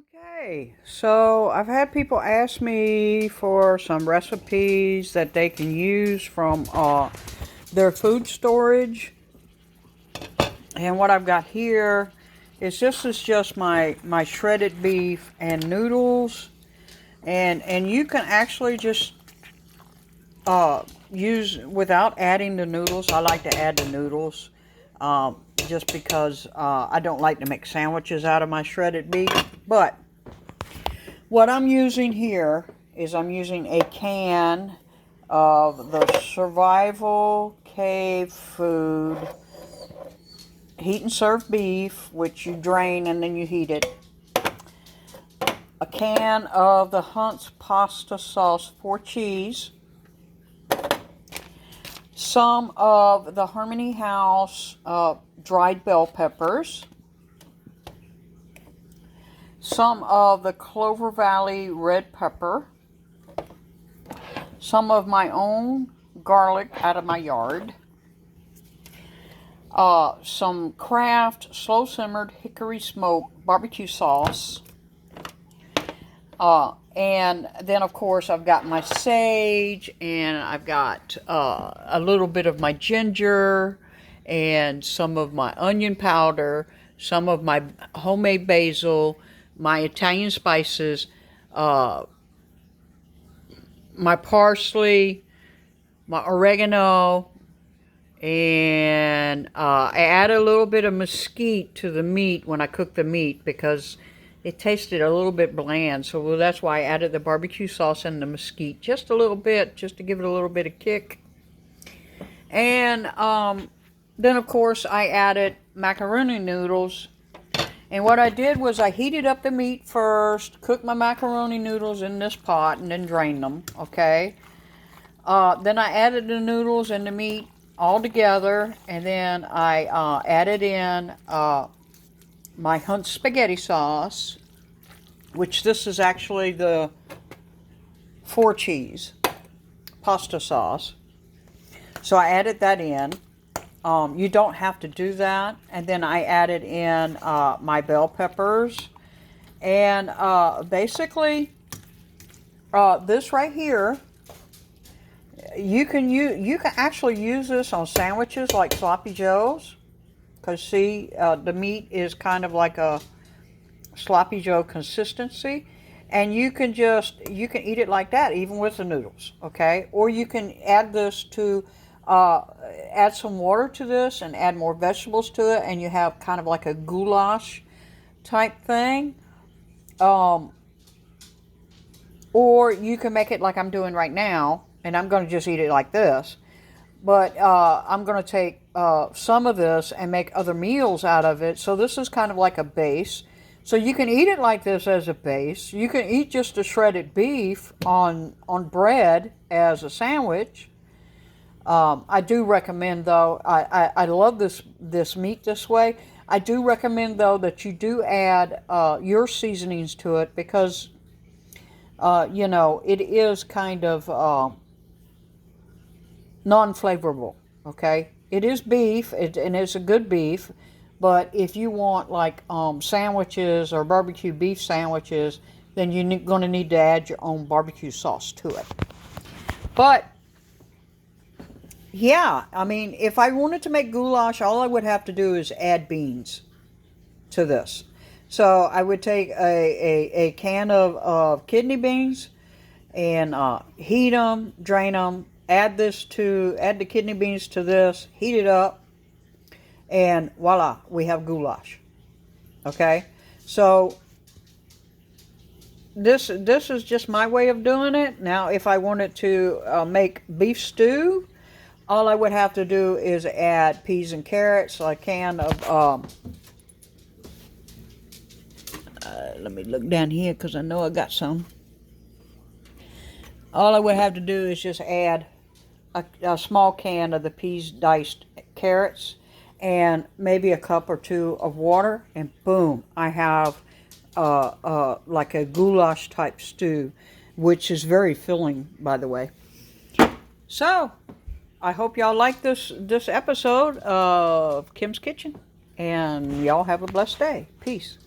Okay, so I've had people ask me for some recipes that they can use from their food storage. And what I've got here is this is just my shredded beef and noodles. And you can actually just use without adding the noodles. I like to add the noodles just because I don't like to make sandwiches out of my shredded beef. But what I'm using here is I'm using a can of the Survival Cave Food heat and serve beef, which you drain and then you heat it. A can of the Hunt's pasta sauce for cheese. Some of the Harmony House dried bell peppers. Some of the Clover Valley red pepper. Some of my own garlic out of my yard. Some Kraft slow simmered hickory smoked barbecue sauce. And then of course I've got my sage, and I've got a little bit of my ginger, and some of my onion powder, some of my homemade basil, my Italian spices, my parsley, my oregano, and I add a little bit of mesquite to the meat when I cook the meat because it tasted a little bit bland. So that's why I added the barbecue sauce and the mesquite just a little bit, just to give it a little bit of kick. And then of course I added macaroni noodles. And what I did was I heated up the meat first, cooked my macaroni noodles in this pot, and then drained them, okay? Then I added the noodles and the meat all together, and then I added in my Hunt spaghetti sauce, which this is actually the 4 cheese pasta sauce. So I added that in. You don't have to do that. And then I added in my bell peppers. And basically, this right here, you can actually use this on sandwiches like Sloppy Joe's. Because see, the meat is kind of like a Sloppy Joe consistency. And you can eat it like that, even with the noodles, okay? Or you can add this to, add some water to this and add more vegetables to it, and you have kind of like a goulash type thing. Or you can make it like I'm doing right now, and I'm going to just eat it like this. But I'm going to take some of this and make other meals out of it. So this is kind of like a base. So you can eat it like this as a base. You can eat just the shredded beef on bread as a sandwich. I do recommend, though, I love this meat this way. I do recommend, though, that you do add your seasonings to it because, you know, it is kind of non-flavorable, okay? It is beef, and it's a good beef, but if you want like sandwiches or barbecue beef sandwiches, then you're going to need to add your own barbecue sauce to it. But yeah, I mean, if I wanted to make goulash, all I would have to do is add beans to this. So I would take a can of kidney beans and heat them, drain them, add the kidney beans to this, heat it up, and voila, we have goulash. Okay, so this is just my way of doing it. Now, if I wanted to make beef stew, all I would have to do is add peas and carrots, a can of, let me look down here because I know I got some. All I would have to do is just add a small can of the peas, diced carrots, and maybe a cup or 2 of water, and boom, I have like a goulash type stew, which is very filling, by the way. So I hope y'all like this episode of Kim's Kitchen, and y'all have a blessed day. Peace.